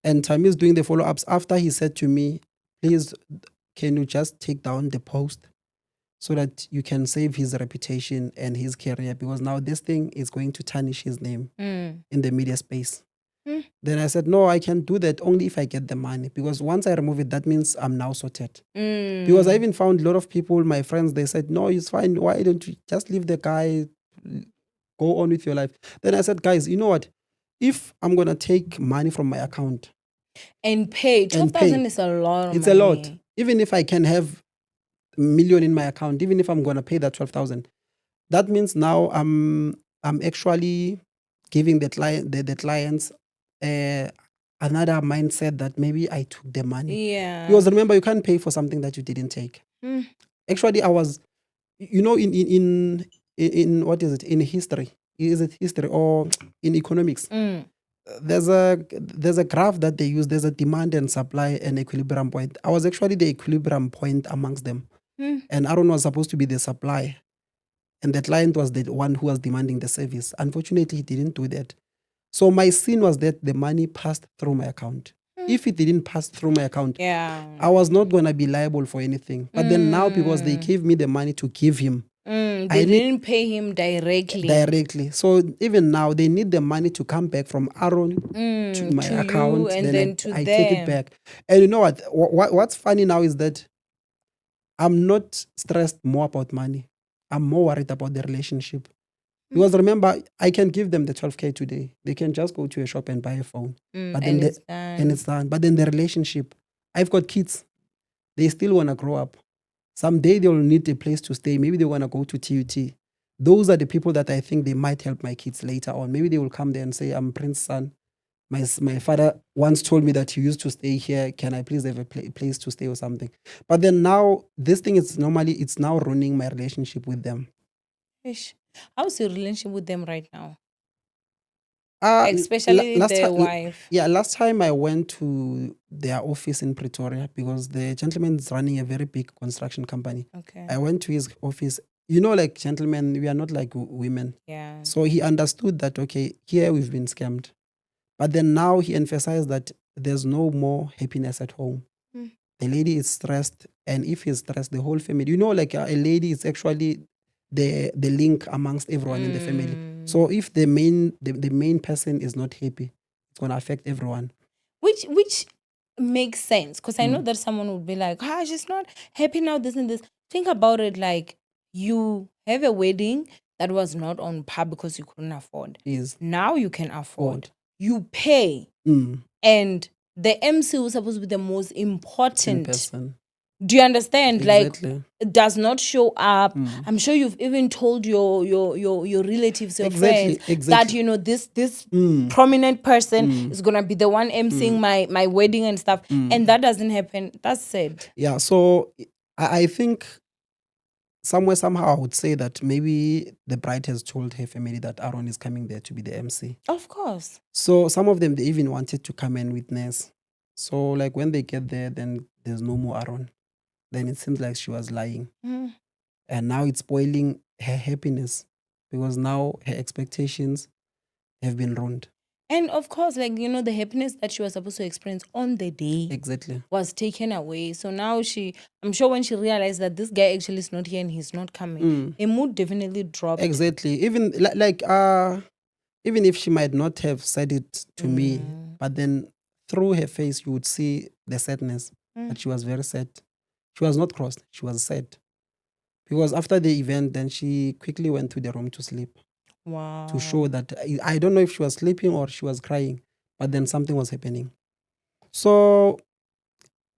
And Tammy is doing the follow-ups after he said to me, please, can you just take down the post so that you can save his reputation and his career? Because now this thing is going to tarnish his name in the media space. Then I said, no, I can do that only if I get the money. Because once I remove it, that means I'm now sorted. Because I even found a lot of people, my friends, they said, no, it's fine. Why don't you just leave the guy, go on with your life? Then I said, guys, you know what? If I'm going to take money from my account and pay, 12,000 is a lot of it's money. a lot. Even if I can have a million in my account, even if I'm going to pay that 12,000, that means now I'm actually giving the clients another mindset that maybe I took the money. Yeah. Because remember, you can't pay for something that you didn't take. Actually, I was, in what is it? In history. Is it history or in economics? There's a graph that they use. There's a demand and supply and equilibrium point. I was actually the equilibrium point amongst them. And Aaron was supposed to be the supply. And the client was the one who was demanding the service. Unfortunately, he didn't do that. So my sin was that the money passed through my account. If it didn't pass through my account, I was not going to be liable for anything. But then now, because they gave me the money to give him, they didn't pay him directly. Directly. So even now, they need the money to come back from Aaron to my account. And then I take it back. And you know what? What's funny now is that I'm not stressed more about money. I'm more worried about the relationship. Because remember, I can give them the 12K today. They can just go to a shop and buy a phone. But then it's done. But then the relationship, I've got kids. They still want to grow up. Someday they'll need a place to stay. Maybe they want to go to TUT. Those are the people that I think they might help my kids later on. Maybe they will come there and say, I'm Prince's son. My father once told me that he used to stay here. Can I please have a place to stay or something? But then now, this thing is it's now ruining my relationship with them. How's your relationship with them right now? Especially the wife. Yeah, last time I went to their office in Pretoria because the gentleman is running a very big construction company. Okay. I went to his office. like gentlemen, we are not like women. Yeah. So he understood that, okay, here we've been scammed. But then now he emphasized that there's no more happiness at home. Mm. The lady is stressed, and if he's stressed, the whole family, like a lady is actually the link amongst everyone in the family. So if the main person is not happy, it's gonna affect everyone. Which makes sense, because I know that someone would be like, she's not happy now, this and this. Think about it, like, you have a wedding that was not on par because you couldn't afford. Is Now you can afford. odd. You pay. And the MC was supposed to be the most important person. Do you understand? Exactly. Like, it does not show up. I'm sure you've even told your relatives, your friends, that this prominent person is gonna be the one emceeing my wedding and stuff, and that doesn't happen. That's sad. Yeah. So I think somehow I would say that maybe the bride has told her family that Aaron is coming there to be the MC. Of course. So some of them, they even wanted to come and witness. So like when they get there, then there's no more Aaron. Then it seems like she was lying. And now it's spoiling her happiness, because now her expectations have been ruined. And of course, like, the happiness that she was supposed to experience on the day Exactly. was taken away. So now I'm sure when she realized that this guy actually is not here and he's not coming, her mood definitely dropped. Exactly. Even even if she might not have said it to me, but then through her face you would see the sadness, that she was very sad. She was not crossed, she was sad. Because after the event, then she quickly went to the room to sleep. Wow. To show that, I don't know if she was sleeping or she was crying, but then something was happening. So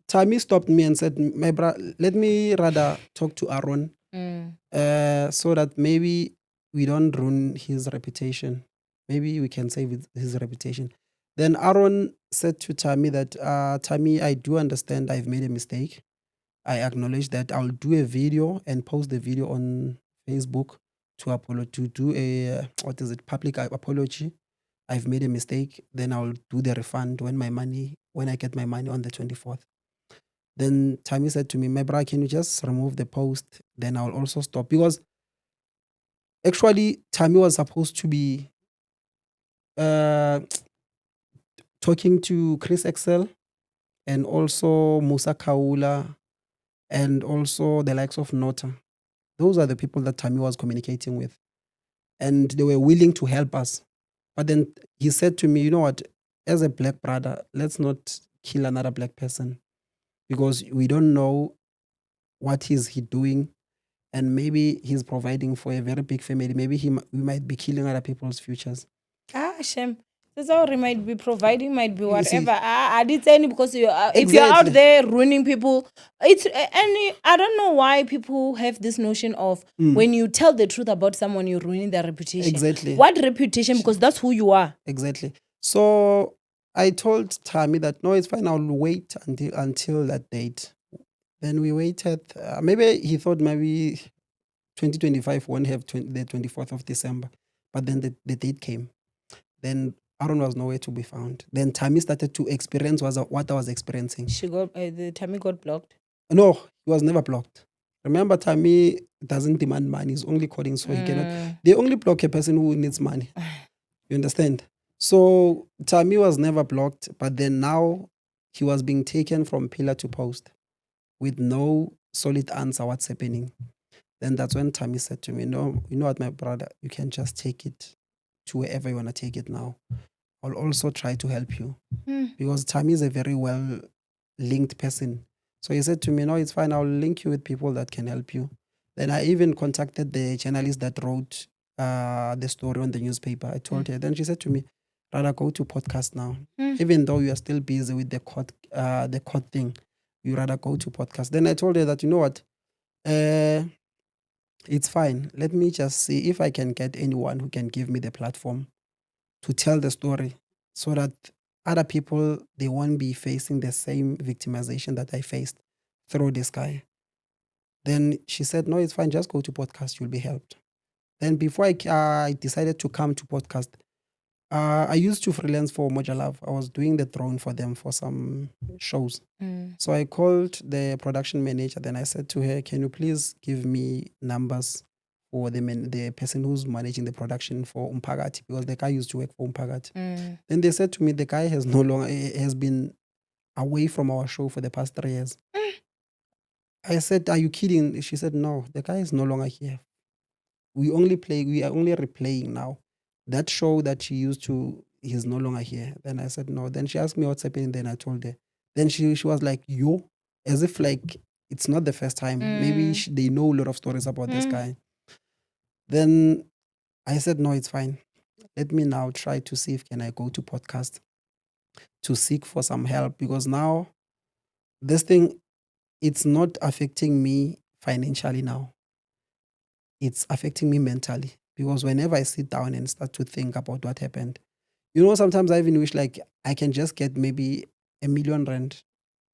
Tammy stopped me and said, my brother, let me rather talk to Aaron, so that maybe we don't ruin his reputation. Maybe we can save his reputation. Then Aaron said to Tammy that, Tammy, I do understand I've made a mistake. I acknowledge that. I'll do a video and post the video on Facebook to do a public apology. I've made a mistake. Then I'll do the refund when I get my money on the 24th. Then Tammy said to me, my brother, can you just remove the post? Then I'll also stop. Because actually Tammy was supposed to be talking to Chris Excel and also Musa Kaula and also the likes of Nota. Those are the people that Tammy was communicating with. And they were willing to help us. But then he said to me, you know what, as a black brother, let's not kill another black person, because we don't know what is he doing. And maybe he's providing for a very big family. Maybe we might be killing other people's futures. Shem. That's all he might be providing, might be You see? whatever. I did say because if you're out Exactly. there ruining people, it's any. I don't know why people have this notion of when you tell the truth about someone, you're ruining their reputation. Exactly. What reputation? Because that's who you are. Exactly. So I told Tammy that, no, it's fine. I'll wait until that date. Then we waited. Maybe he thought maybe 2025 won't have the 24th of December. But then the date came. Then Aaron was nowhere to be found. Then Tammy started to experience what I was experiencing. The Tammy got blocked. No, he was never blocked. Remember, Tammy doesn't demand money. He's only calling, so he cannot. They only block a person who needs money. You understand? So Tammy was never blocked, but then now he was being taken from pillar to post with no solid answer what's happening. Then that's when Tammy said to me, no, you know what, my brother, you can just take it to wherever you want to take it now. I'll also try to help you. Because Tammy is a very well linked person. So he said to me, no, it's fine. I'll link you with people that can help you. Then I even contacted the journalist that wrote the story on the newspaper. I told her. Then she said to me, rather go to podcast now. Even though you are still busy with the court thing, you rather go to podcast. Then I told her that, you know what, it's fine. Let me just see if I can get anyone who can give me the platform to tell the story, so that other people, they won't be facing the same victimization that I faced through this guy. Then she said, no, it's fine. Just go to podcast. You'll be helped. Then before I decided to come to podcast, I used to freelance for Moja Love. I was doing the drone for them for some shows. So I called the production manager. Then I said to her, can you please give me numbers for the person who's managing the production for Umpagati, because the guy used to work for Umpagati. Then they said to me, the guy has no longer has been away from our show for the past 3 years. I said, "Are you kidding?" She said, "No, the guy is no longer here. We are only replaying now. That show that she used to, he's no longer here." Then I said, "No." Then she asked me what's happening. Then I told her. Then she was like, "Yo," as if like it's not the first time. Maybe they know a lot of stories about this guy. Then I said, "No, it's fine. Let me now try to see if can I go to podcast to seek for some help, because now this thing, it's not affecting me financially now. It's affecting me mentally, because whenever I sit down and start to think about what happened, sometimes I even wish like I can just get maybe R1,000,000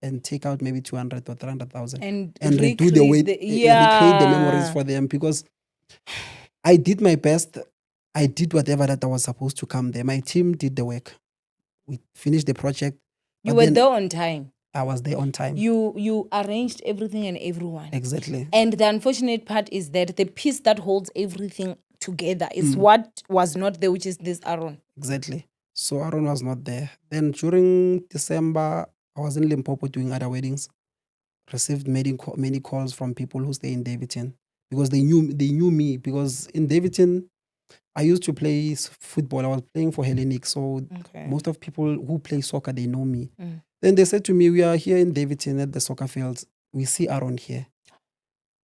and take out maybe 200 or 300,000 and redo the way, recreate the memories for them, because I did my best. I did whatever that I was supposed to come there. My team did the work. We finished the project. You were there on time. I was there on time. You arranged everything and everyone. Exactly. And the unfortunate part is that the piece that holds everything together is what was not there, which is this Aaron. Exactly. So Aaron was not there. Then during December, I was in Limpopo doing other weddings. Received many calls from people who stay in Davidson, because they knew me, because in Davidson I used to play football. I was playing for Hellenic, so most of people who play soccer, they know me. Then they said to me, "We are here in Davidson at the soccer fields. We see Aaron here."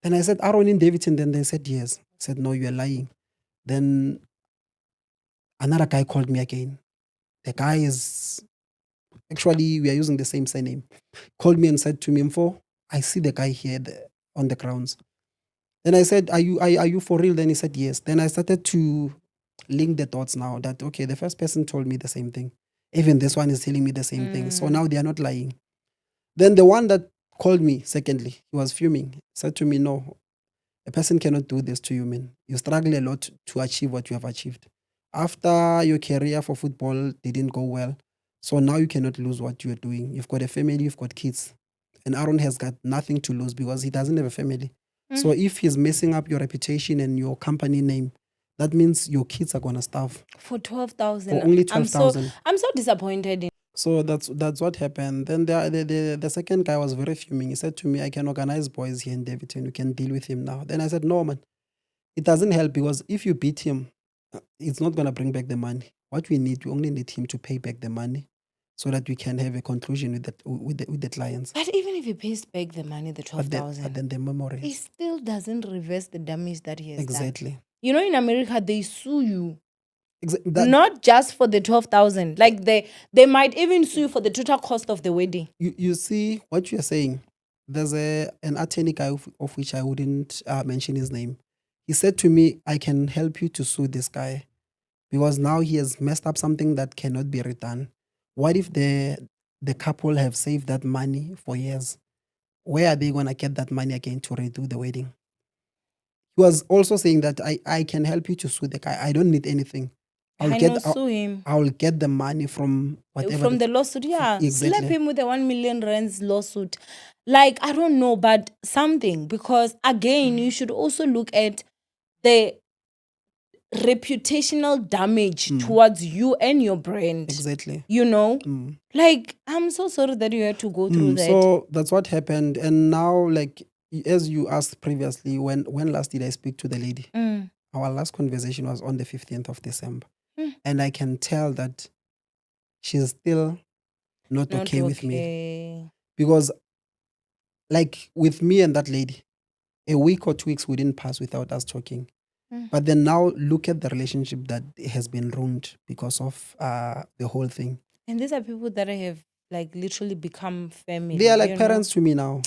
Then I said, "Aaron in Davidson?" Then they said, "Yes." I said, "No, you are lying." Then another guy called me again. The guy is actually, we are using the same surname. Called me and said to me, "Mfo, I see the guy here on the grounds." Then I said, are you for real?" Then he said, "Yes." Then I started to link the dots now that, okay, the first person told me the same thing. Even this one is telling me the same thing. So now they are not lying. Then the one that called me, secondly, he was fuming, said to me, "No, a person cannot do this to you, man. You struggle a lot to achieve what you have achieved. After your career for football didn't go well, so now you cannot lose what you're doing. You've got a family, you've got kids. And Aaron has got nothing to lose because he doesn't have a family. So if he's messing up your reputation and your company name, that means your kids are gonna starve For 12,000. for only 12,000. I'm so disappointed in. So that's what happened. Then the second guy was very fuming. He said to me, "I can organize boys here in Davidson. You can deal with him now." Then I said, "No, man, it doesn't help, because if you beat him, it's not gonna bring back the money. What we only need him to pay back the money, so that we can have a conclusion with the clients." But even if he pays back the money, the 12,000, but then the memories, it still doesn't reverse the damage that he has done. exactly. In America, they sue you. That, Not just for the 12,000. Like they might even sue you for the total cost of the wedding. you see what you're saying. There's an attorney guy of which I wouldn't mention his name. He said to me, "I can help you to sue this guy, because now he has messed up something that cannot be redone. What if the couple have saved that money for years? Where are they gonna get that money again to redo the wedding?" He was also saying that I can help you to sue the guy. I don't need anything. Sue him. I will get the money from whatever. From the lawsuit, yeah. Exactly. Slap him with a 1 million rands lawsuit. Like, I don't know, but something. Because again, you should also look at the reputational damage towards you and your brand. Exactly. Like, I'm so sorry that you had to go through that. So that's what happened. And now, like, as you asked previously, when last did I speak to the lady? Our last conversation was on the 15th of December. And I can tell that she's still not okay with me. Because, like, with me and that lady, a week or 2 weeks we didn't pass without us talking. But then now look at the relationship that has been ruined because of the whole thing. And these are people that I have like literally become family. They are like parents to me now.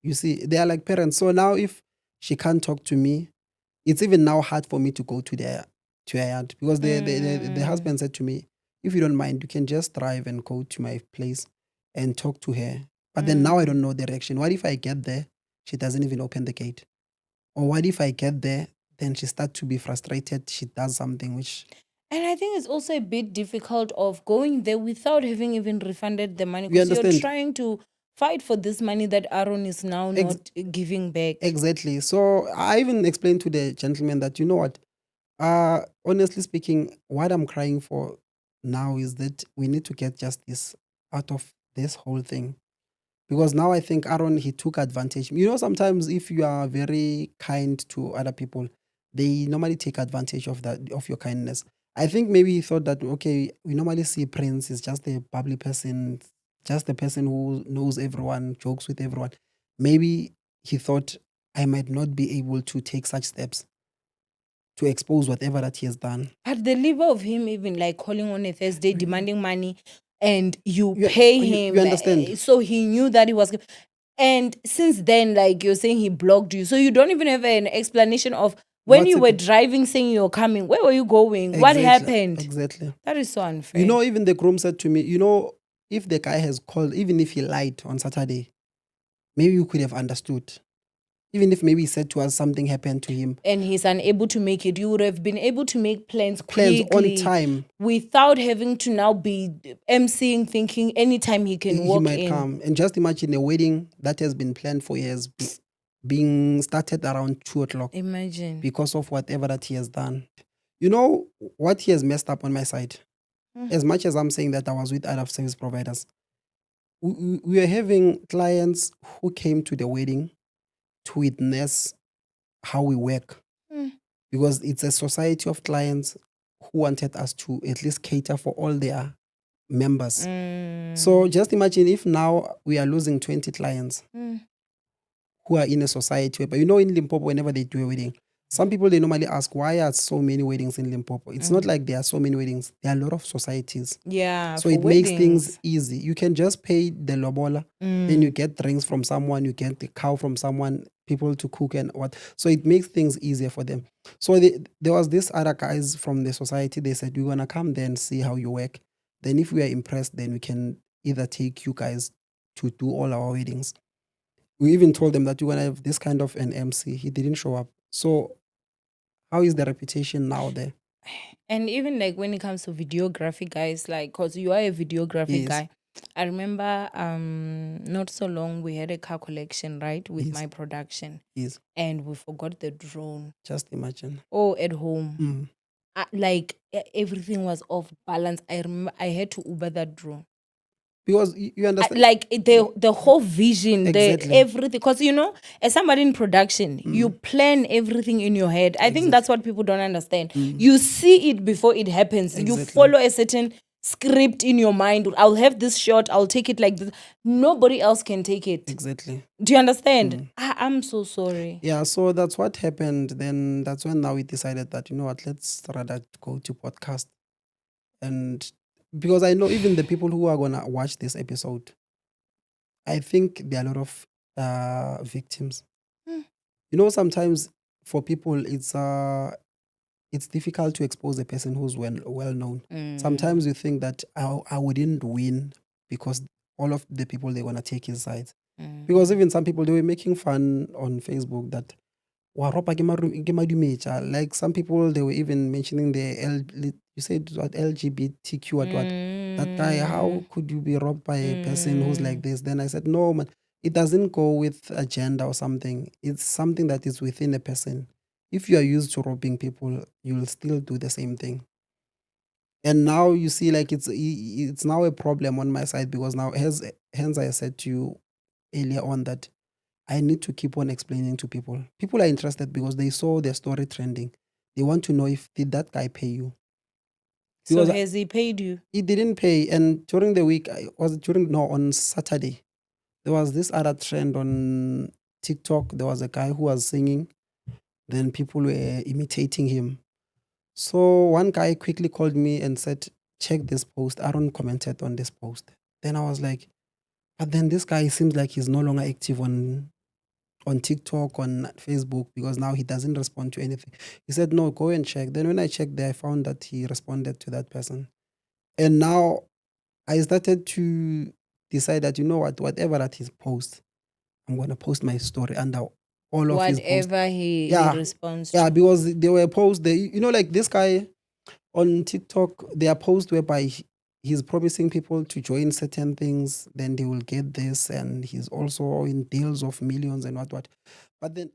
You see, they are like parents. So now if she can't talk to me, it's even now hard for me to go to her yard, because the husband said to me, "If you don't mind, you can just drive and go to my place and talk to her." But then now I don't know the reaction. What if I get there, she doesn't even open the gate? Or what if I get there, then she starts to be frustrated, she does something which... And I think it's also a bit difficult of going there without having even refunded the money, You because you're understand? trying to fight for this money that Aaron is now Ex- not giving back. Exactly. So I even explained to the gentleman that, you know what, honestly speaking, what I'm crying for now is that we need to get justice out of this whole thing. Because now I think Aaron, he took advantage. You know, sometimes if you are very kind to other people, they normally take advantage of that, of your kindness. I think maybe he thought that, okay, we normally see Prince is just a bubbly person, just a person who knows everyone, jokes with everyone. Maybe he thought I might not be able to take such steps to expose whatever that he has done. At the level of him even like calling on a Thursday You, demanding money and you you, pay you him, understand? so he knew that he was. And since then, like you're saying, he blocked you. So you don't even have an explanation of when What's you were it? driving saying you're coming, where were you going? What Exactly. happened? Exactly. That is so You unfair. know, even the groom said to me, you know, if the guy has called, even if he lied on Saturday, maybe you could have understood. Even if maybe he said to us something happened to him, And he's unable to make it, you would have been able to make plans plans on quickly time, without having to now be emceeing, thinking anytime he can he walk might in. come. And just imagine a wedding that has been planned for years being started around 2 o'clock Imagine. because of whatever that he has done. You know what he has messed up on my side? Mm. As much as I'm saying that I was with other service providers, we are having clients who came to the wedding to witness how we work, Mm. because it's a society of clients who wanted us to at least cater for all their members. So Mm. just imagine if now we are losing 20 clients Mm. who are in a society. But you know, in Limpopo, whenever they do a wedding, some people they normally ask, why are so many weddings in Limpopo? It's not like there are so many weddings, there are a lot of societies. Yeah, So for it makes things weddings. easy. You can just pay the lobola, then you get drinks from someone, you get the cow from someone, people to cook and what. So it makes things easier for them. So there was this other guys from the society. They said, we're going to come there and see how you work. Then if we are impressed, then we can either take you guys to do all our weddings. We even told them that you're going to have this kind of an MC. He didn't show up. So how is the reputation now there? And even like when it comes to videography, guys, like because you are a videography Yes, guy. I remember not so long we had a car collection, right, with yes, my production, yes. and we forgot the drone. Just imagine. Oh, at home. Mm. Like everything was off balance. I remember I had to Uber that drone. Because you understand? Like the whole vision, the Exactly. everything, because as somebody in production, you Mm. plan everything in your head. I think Exactly. that's what people don't understand. Mm. You see it before it happens. You Exactly. follow a certain script in your mind. I'll have this shot, I'll take it like this. Nobody else can take it. Exactly. Do you understand? Mm. I'm so sorry. Yeah, so that's what happened. Then that's when now we decided that, you know what, let's rather go to podcast. And because I know even the people who are gonna watch this episode, I think there are a lot of victims. Mm. You know, sometimes for people it's difficult to expose a person who's well known. Mm. Sometimes you think that I wouldn't win because all of the people they're gonna take his side. Because Mm. even some people they were making fun on Facebook that "Wa ropa ke madumetša." Like some people they were even mentioning the you said what LGBTQ what that guy, how Mm. could you be robbed by a person who's like Mm. this? Then I said no man, it doesn't go with a gender or something. It's something that is within a person. If you are used to robbing people, you'll still do the same thing. And now you see, like it's now a problem on my side because now, hence I said to you earlier on that I need to keep on explaining to people. People are interested because they saw their story trending. They want to know if did that guy pay you So because has he paid you? he didn't pay. And during the week, on Saturday there was this other trend on TikTok. There was a guy who was singing. Then people were imitating him. So one guy quickly called me and said, check this post. Aaron commented on this post. Then I was like, but then this guy seems like he's no longer active on TikTok, on Facebook, because now he doesn't respond to anything. He said, no, go and check. Then when I checked there, I found that he responded to that person. And now I started to decide that, you know what, whatever that he posts, I'm going to post my story under all of his posts. Whatever he Yeah. responds Yeah, to. because there were posts, like this guy on TikTok, there are posts whereby he's promising people to join certain things, then they will get this, and he's also in deals of millions and what. But then